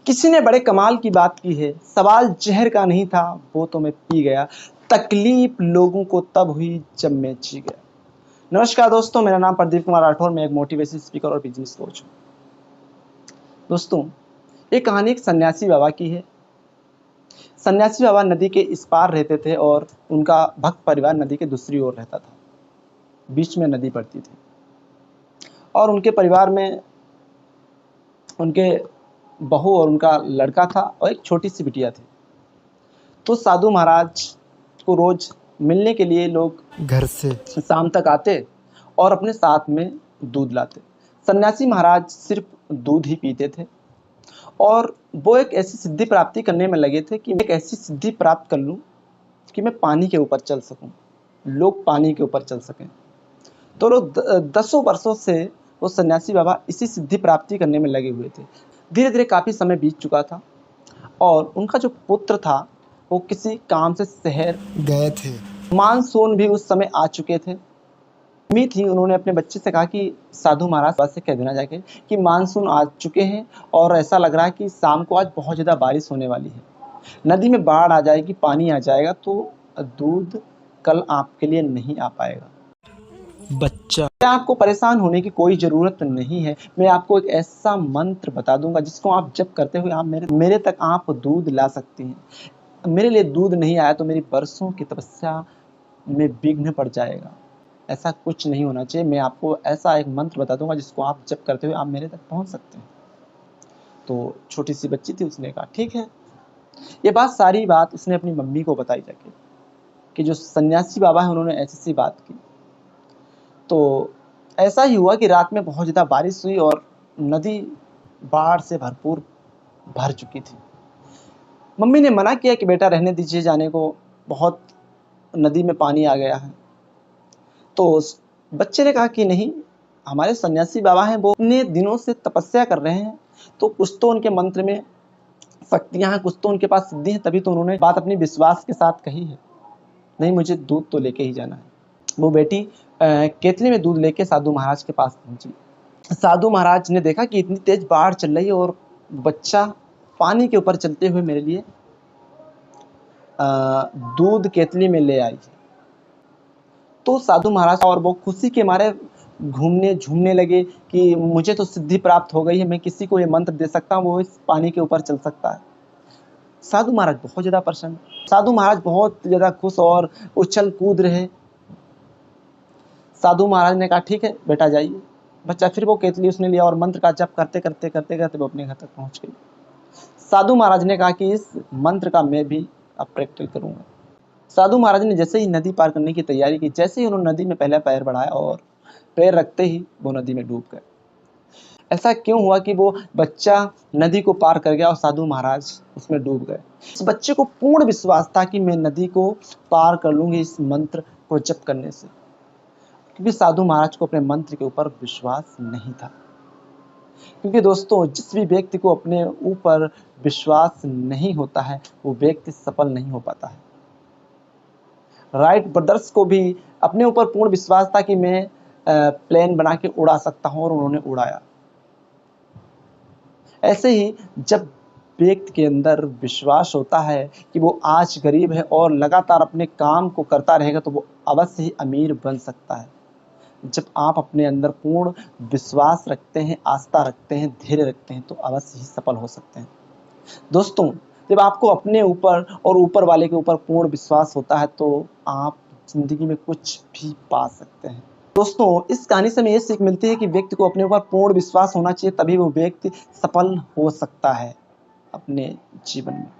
किसी ने बड़े कमाल की बात की है, सवाल जहर का नहीं था वो तो मैं पी गया, तकलीफ लोगों को तब हुई जब मैं जी गया। नमस्कार दोस्तों, मेरा नाम प्रदीप कुमार राठौर, मैं एक मोटिवेशन स्पीकर और बिजनेस कोच हूँ। दोस्तों, ये कहानी एक सन्यासी बाबा की है। सन्यासी बाबा नदी के इस पार रहते थे और उनका भक्त परिवार नदी के दूसरी ओर रहता था। बीच में नदी पड़ती थी और उनके परिवार में उनके बहू और उनका लड़का था और एक छोटी सी बिटिया थी। तो साधु महाराज को रोज मिलने के लिए लोग घर से शाम तक आते और अपने साथ में दूध लाते। सन्यासी महाराज सिर्फ दूध ही पीते थे और वो एक ऐसी सिद्धि प्राप्ति करने में लगे थे कि मैं एक ऐसी सिद्धि प्राप्त कर लूं कि मैं पानी के ऊपर चल सकूं, लोग पानी के ऊपर चल सकें। तो लोग दसों वर्षों से वो सन्यासी बाबा इसी सिद्धि प्राप्ति करने में लगे हुए थे। धीरे धीरे काफ़ी समय बीत चुका था और उनका जो पुत्र था वो किसी काम से शहर गए थे। मानसून भी उस समय आ चुके थे। उम्मीद थी, उन्होंने अपने बच्चे से कहा कि साधु महाराज से कह देना जाके कि मानसून आ चुके हैं और ऐसा लग रहा है कि शाम को आज बहुत ज़्यादा बारिश होने वाली है, नदी में बाढ़ आ जाएगी, पानी आ जाएगा, तो दूध कल आपके लिए नहीं आ पाएगा। बच्चा, आपको परेशान होने की कोई ज़रूरत नहीं है। मैं आपको एक ऐसा मंत्र बता दूंगा जिसको आप जप करते हुए आप मेरे तक आप दूध ला सकती हैं। मेरे लिए दूध नहीं आया तो मेरी बरसों की तपस्या में विघ्न पड़ जाएगा। ऐसा कुछ नहीं होना चाहिए। मैं आपको ऐसा एक मंत्र बता दूंगा जिसको आप जप करते हुए आप मेरे तक पहुंच सकते हैं। तो छोटी सी बच्ची थी, उसने कहा ठीक है। ये सारी बात उसने अपनी मम्मी को बताई जाके कि जो सन्यासी बाबा है उन्होंने ऐसी सी बात की। तो ऐसा ही हुआ कि रात में बहुत ज़्यादा बारिश हुई और नदी बाढ़ से भरपूर भर चुकी थी। मम्मी ने मना किया कि बेटा रहने दीजिए जाने को, बहुत नदी में पानी आ गया है। तो बच्चे ने कहा कि नहीं, हमारे सन्यासी बाबा हैं, वो इतने दिनों से तपस्या कर रहे हैं तो कुछ तो उनके मंत्र में शक्तियाँ हैं, कुछ तो उनके पास सिद्धि है, तभी तो उन्होंने बात अपनी विश्वास के साथ कही है। नहीं, मुझे दूध तो लेके ही जाना है। वो बेटी केतली में दूध लेके साधु महाराज के पास पहुंची। साधु महाराज ने देखा कि इतनी तेज बाढ़ चल रही है और बच्चा पानी के ऊपर चलते हुए मेरे लिए दूध केतली में ले आई। तो साधु महाराज और वो खुशी के मारे घूमने झूमने लगे कि मुझे तो सिद्धि प्राप्त हो गई है, मैं किसी को ये मंत्र दे सकता हूँ, वो इस पानी के ऊपर चल सकता है। साधु महाराज बहुत ज़्यादा प्रसन्न, साधु महाराज बहुत ज़्यादा खुश और उछल कूद रहे। साधु महाराज ने कहा ठीक है बेटा जाइए। बच्चा फिर वो केतली उसने लिया और मंत्र का जप करते करते करते करते वो अपने घर तक पहुंच गई। साधु महाराज ने कहा कि इस मंत्र का मैं भी अब प्रैक्टिस करूंगा। साधु महाराज ने जैसे ही नदी पार करने की तैयारी की, जैसे ही उन्होंने नदी में पहला पैर बढ़ाया और पैर रखते ही वो नदी में डूब गए। ऐसा क्यों हुआ कि वो बच्चा नदी को पार कर गया और साधु महाराज उसमें डूब गए? इस बच्चे को पूर्ण विश्वास था कि मैं नदी को पार कर लूंगी इस मंत्र को जप करने से, क्योंकि साधु महाराज को अपने मंत्र के ऊपर विश्वास नहीं था। क्योंकि दोस्तों, जिस भी व्यक्ति को अपने ऊपर विश्वास नहीं होता है वो व्यक्ति सफल नहीं हो पाता है। राइट ब्रदर्स को भी अपने ऊपर पूर्ण विश्वास था कि मैं प्लेन बना के उड़ा सकता हूं और उन्होंने उड़ाया। ऐसे ही जब व्यक्ति के अंदर विश्वास होता है कि वो आज गरीब है और लगातार अपने काम को करता रहेगा तो वो अवश्य ही अमीर बन सकता है। जब आप अपने अंदर पूर्ण विश्वास रखते हैं, आस्था रखते हैं, धैर्य रखते हैं तो अवश्य ही सफल हो सकते हैं। दोस्तों, जब आपको अपने ऊपर और ऊपर वाले के ऊपर पूर्ण विश्वास होता है तो आप जिंदगी में कुछ भी पा सकते हैं। दोस्तों, इस कहानी से हमें ये सीख मिलती है कि व्यक्ति को अपने ऊपर पूर्ण विश्वास होना चाहिए, तभी वो व्यक्ति सफल हो सकता है अपने जीवन में।